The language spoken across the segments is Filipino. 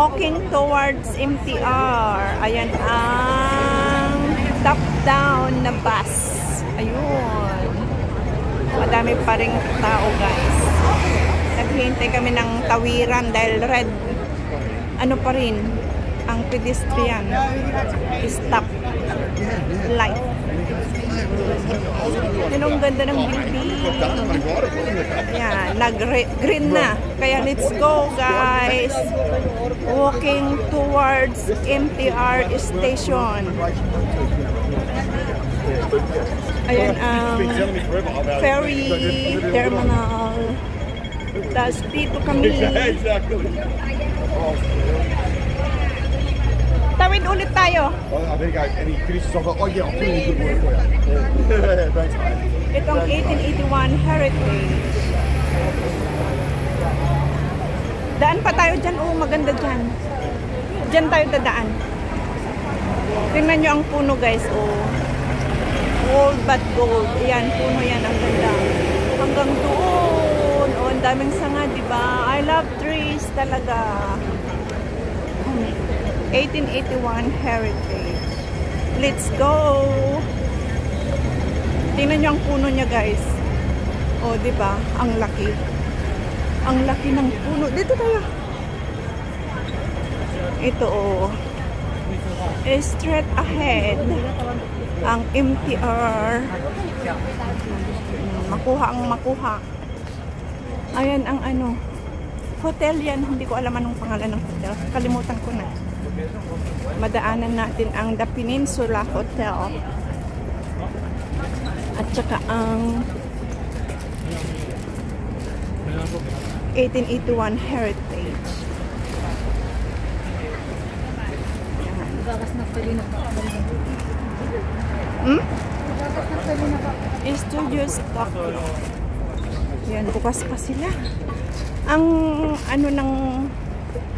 walking towards MTR. Ayan ang top-down na bus. Ayun. Madami pa ring tao, guys. Naghihintay kami ng tawiran dahil red. Ano pa rin ang pedestrian stop light. Yan ang ganda ng building. Yan, nag-green na. Kaya let's go, guys. Walking towards MTR station. Ayan ang ferry terminal. Tapos dito kami. Tawid ulit tayo. Itong 1881 Heritage. Daan pa tayo dyan. Oh, maganda dyan. Dyan tayo dadaan. Tingnan nyo ang puno, guys. Oh. Gold but gold. Ayan, puno yan. Ang ganda. Hanggang doon. Oh, ang daming sanga, diba? I love trees talaga. 1881 Heritage. Let's go! Tingnan nyo ang puno niya, guys. O, diba? Ang laki. Ang laki ng puno. Dito tayo. Ito, o. Straight ahead. Ang MTR. Makuha ang makuha. Ayan ang ano. Hotel yan. Hindi ko alam anong pangalan ng hotel. Kalimutan ko na. Madaanan natin ang The Peninsula Hotel. At saka ang 1881 Heritage. Studio Stock. Yan, bukas pa sila. Ang ano ng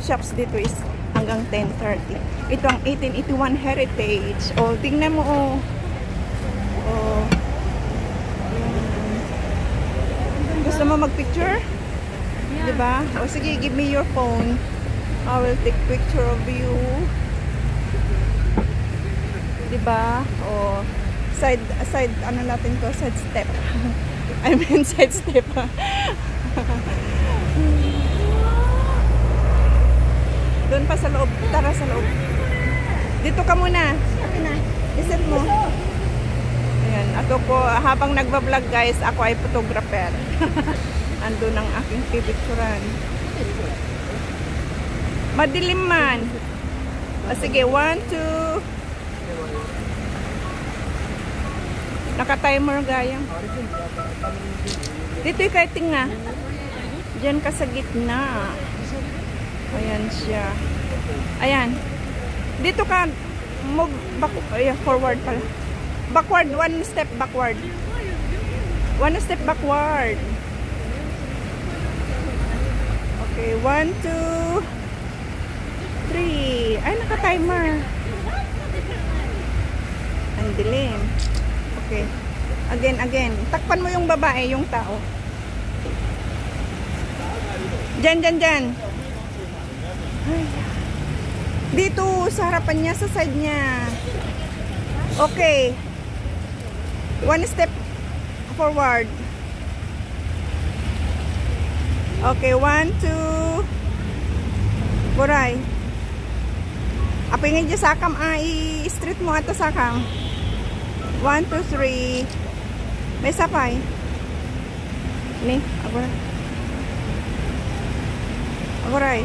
shops dito is hanggang 10:30. Ito ang 1881 Heritage. O, tingnan mo, o. O. Gusto mo magpicture? Yeah. Diba? O, sige, give me your phone. I will take picture of you. Diba? O, side, ano natin to? Side step. I mean, side step. Doon pa sa loob. Tara sa loob. Dito ka muna. Iset mo. Ayan. Ako po, habang nagbablog, guys, ako ay photographer. Andun ang aking pipicturan. Madilim man. O, sige, 1, 2. Naka-timer, gaya. Dito yung kiting na. Diyan ka sa gitna. Ayan siya. Ayan. Dito ka move back, forward pala. Backward, one step backward. One step backward. Okay, 1, 2, 3. Ay, naka-timer. Ang dilim. Okay. Again. Takpan mo yung babae, yung tao. Diyan. Ay. Dito, sa harapan niya, sa side niya. Okay. 1 step forward. Okay, 1, 2. Buray. Apingin dyan sakam. I-street mo ato sakam. 1, 2, 3. May sapay. Ni, aguray. Aguray.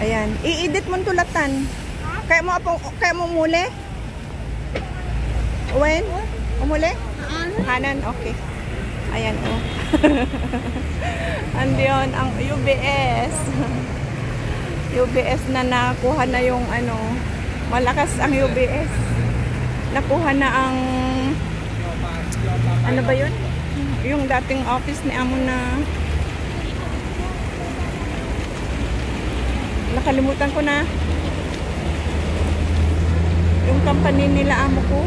Ayan. I-edit mo tulatan. Kaya mo muli? When? Umuli? Hanan? Okay. Ayan, oh. Andiyon ang UBS. UBS na nakuha na yung ano. Malakas ang UBS. Nakuha na ang ano ba yun? Yung dating office ni Amo na nakalimutan ko na yung company nila Amo ko.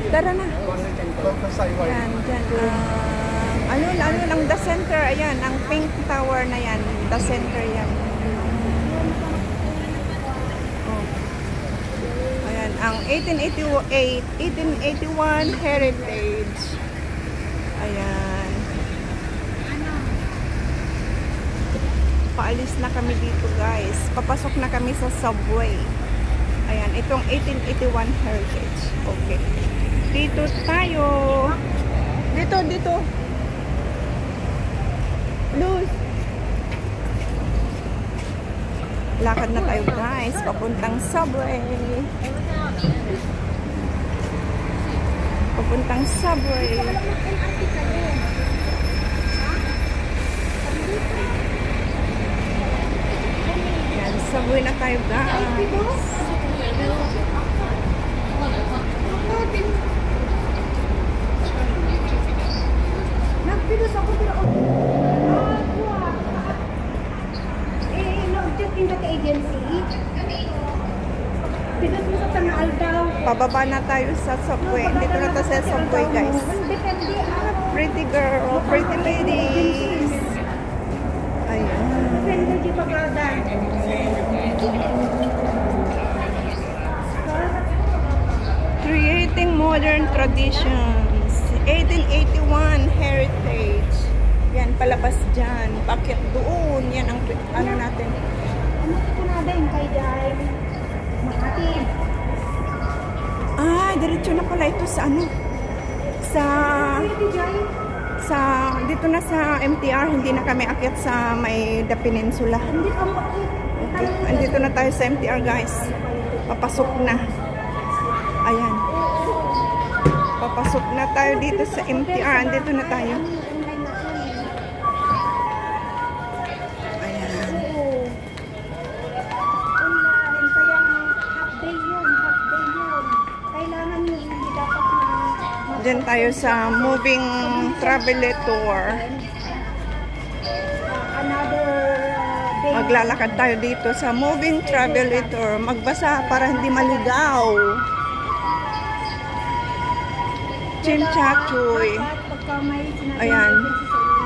Tara na. Yan, dyan. Ano lang, the center. Ayan, ang pink tower na yan. The center yan. Oh. Ayan, ang 1881 heritage. Ayan. Paalis na kami dito, guys. Papasok na kami sa subway. Ayan, itong 1881 heritage. Okay. Dito tayo. Dito. Luz. Lakad na tayo, guys. Papuntang subway. Papuntang subway. Yan, subway na tayo, guys. Nagpilos ako pero no-check in the agency. Pilos mo sa Tanal daw. Pababa na tayo sa subway. Dito na tayo sa subway, guys. Pretty girl, pretty ladies. Ayan. Depende di pagkada. Creating modern traditions. 1881 heritage. Yan, palabas dyan. Bakit doon? Yan ang ano natin. Ano ito na din kay Jai? Makati. Ah, diretso na pala ito sa ano? Dito na sa MTR. Hindi na kami akyat sa may The Peninsula. Hindi ako. Okay. Andito na tayo sa MTR, guys. Papasok na. Ayan. Papasok na tayo dito sa MTR. Andito na tayo. Ayan. Online. Kaya half day yun. Kailangan nyo hindi dapat na Diyan tayo sa moving travelator. another day. Maglalakad tayo dito sa moving travelator. Magbasa para hindi maligaw. Chimchachoy. Pagka may sinabi Ayan. sa inyo,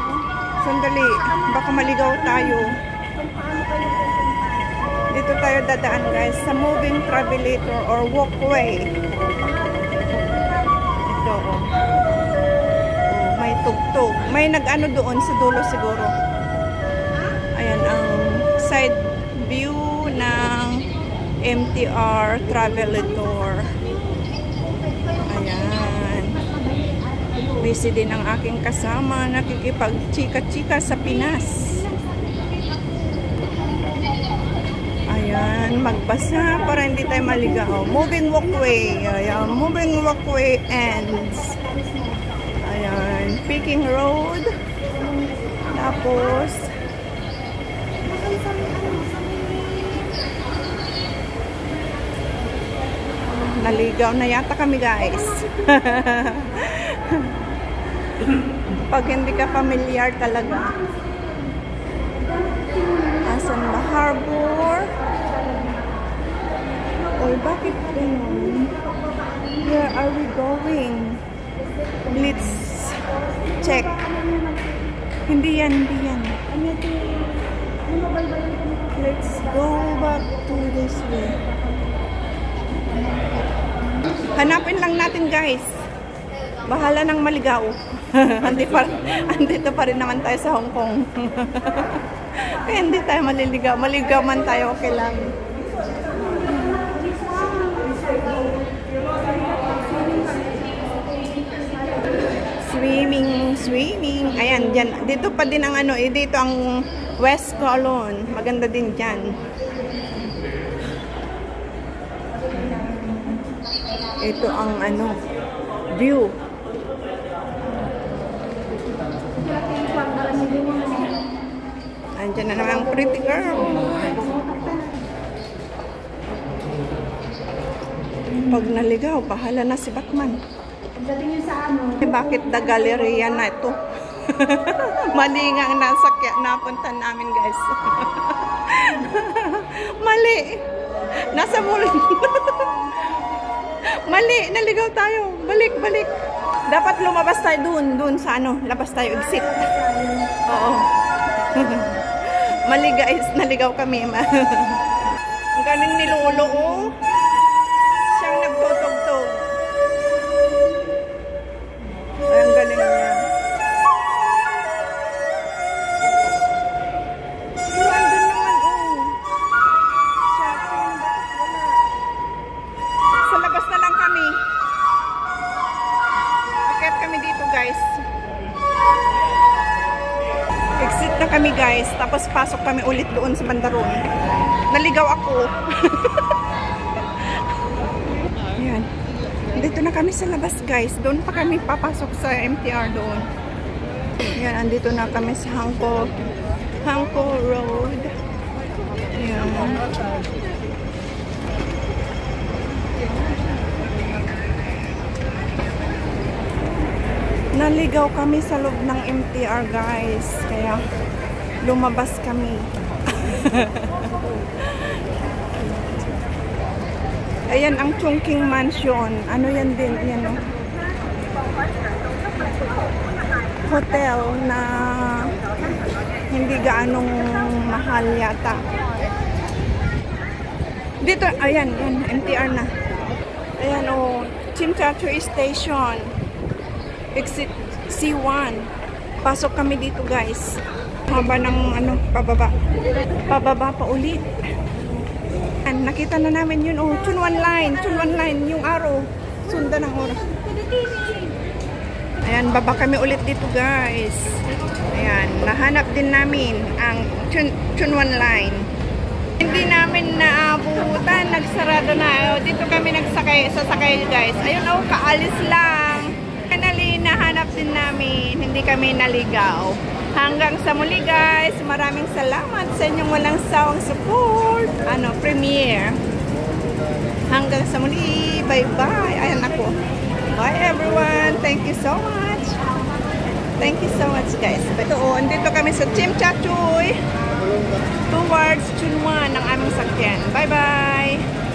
Sandali. Baka maligaw tayo. kung paano kayo pupunta. Dito tayo dadaan, guys, sa moving travelator or walkway. Ito, oh. May tugtog. May nag-ano doon sa dulo siguro. Ayan, ang side view ng MTR travelator. Ayan. Busy din ang aking kasama. Nakikipag-chika-chika sa Pinas. Ayan, magbasa para hindi tayo maligaw. Moving walkway. Ayan, moving walkway ends. Ayan, Peking Road. Tapos, naligaw na yata kami, guys. Pag hindi ka familiar talaga. Asan ba? Harbor? Oy, bakit ganun? Where are we going? Let's check. Hindi yan. Let's go back to this way. Hanapin lang natin, guys. Bahala nang maligaw. Andito pa rin naman tayo sa Hong Kong. Kaya hindi tayo maliligaw. Maligaw man tayo, okay lang. Swimming. Ayan, dyan. Dito pa din ang ano, dito ang West Kowloon. Maganda din dyan. Ito ang ano, view. Andiyan na naman ang pretty girl. Pag naligaw, bahala na si Batman. Bakit the Galleria na ito? Mali nga ang napunta namin, guys. Mali. Nasa mall. Mali, naligaw tayo. Balik, balik. Dapat lumabas tayo dun sa ano, labas tayo, exit. Oo. Mali guys, naligaw kami. Ang galing ni Lolo, oh. Siyang nagtutugtog. Ay, ang galing niya. Nandun naman, oh. Shopping, bakit wala? Sa labas na lang kami. Akit kami dito, guys. Exit na kami, guys. Tapos pasok kami ulit doon sa bandaron. Naligaw ako. Ayan. Dito na kami sa labas, guys. Doon pa kami papasok sa MTR doon. Ayan, andito na kami sa Hangko Road. Ayan. Naligaw kami sa loob ng MTR, guys. Kaya lumabas kami. Ayan ang Chungking Mansion. Ano yan din? Yan, oh. Hotel na hindi gaanong mahal yata. Dito, ayan, yan, MTR na. Ayan, oh, Chimchachoy Station. Exit C1. Pasok kami dito, guys. Haba ng ano, pababa. Pababa pa ulit. And nakita na namin yun, oh, Chunwan Line, yung arrow. Sundan ng oras. Ayan, baba kami ulit dito, guys. Ayan, nahanap din namin ang Chunwan Line. Hindi namin naabutan, nagsarado na. Dito kami sasakay, guys. Ayun, oh, kaalis lang. Finally, nahanap din namin. Hindi kami naligaw. Hanggang sa muli, guys. Maraming salamat sa inyong walang sawang support. Premiere. Hanggang sa muli. Bye-bye. Ayan ako. Bye, everyone. Thank you so much. Thank you so much, guys. Ito, andito kami sa Chimchachoy. Towards Chunwan ng aming sakyan. Bye-bye.